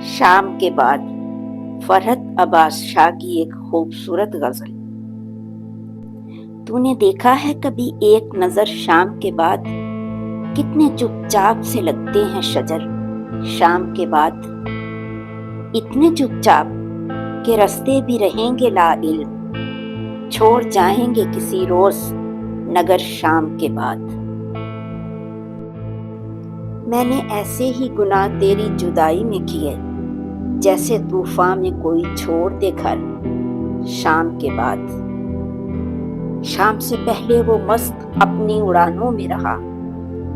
शाम के बाद फरहत अब्बास शाह की एक खूबसूरत गजल। तूने देखा है कभी एक नजर शाम के बाद, कितने चुपचाप से लगते हैं शजर शाम के बाद, इतने चुपचाप के रास्ते भी रहेंगे लाइल्म, छोड़ जाएंगे किसी रोज नगर शाम के बाद। मैंने ऐसे ही गुनाह तेरी जुदाई में किए, जैसे तूफान में कोई छोड़ दे घर शाम के बाद। शाम से पहले वो मस्त अपनी उड़ानों में रहा,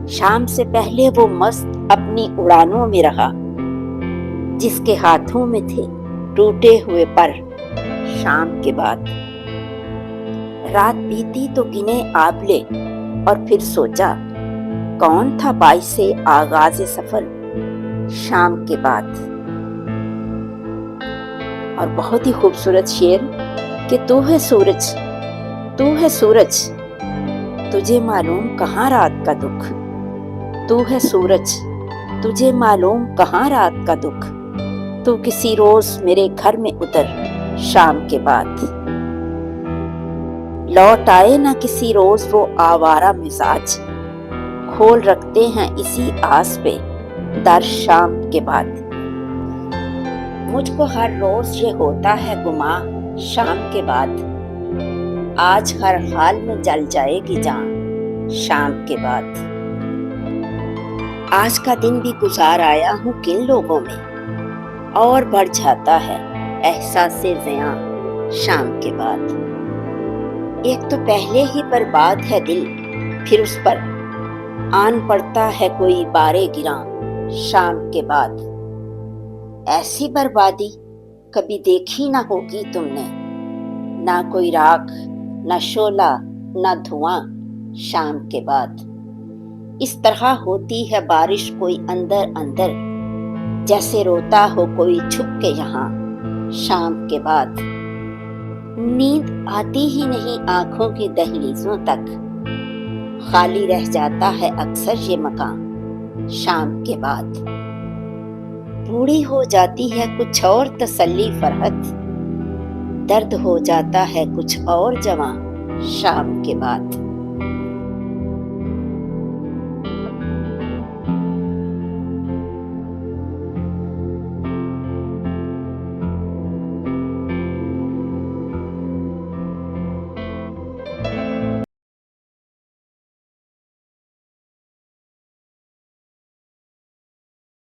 शाम से पहले वो मस्त अपनी उड़ानों में रहा, जिसके हाथों में थे टूटे हुए पर शाम के बाद। रात बीती तो गिने आबले और फिर सोचा, कौन था बाइसे आगाज़े सफर शाम के बाद। और बहुत ही खूबसूरत शेर कि तू है सूरज, तू है सूरज, तुझे मालूम कहाँ रात का दुख, तू है सूरज, तुझे मालूम कहाँ रात का दुख, तू किसी रोज मेरे घर में उतर शाम के बाद। लौट आए ना किसी रोज वो आवारा मिजाज, खोल रखते हैं इसी आस पे दर शाम के बाद। मुझको हर रोज ये होता है गुमा शाम के बाद, आज हर हाल में जल जाएगी जान शाम के बाद। आज का दिन भी गुजार आया हूँ किन लोगों में, और बढ़ जाता है एहसास-ए ज़ियां शाम के बाद। एक तो पहले ही बर्बाद है दिल, फिर उस पर आन पड़ता है कोई बारे गिरां शाम के बाद। ऐसी बर्बादी कभी देखी ना होगी तुमने, ना कोई राख, ना शोला, ना धुआं शाम के बाद। इस तरह होती है बारिश कोई अंदर अंदर, जैसे रोता हो कोई छुप के यहाँ शाम के बाद। नींद आती ही नहीं आंखों की दहलीजों तक, खाली रह जाता है अक्सर ये मकान शाम के बाद। बूढ़ी हो जाती है कुछ और तसल्ली फरहत, दर्द हो जाता है कुछ और जवां शाम के बाद।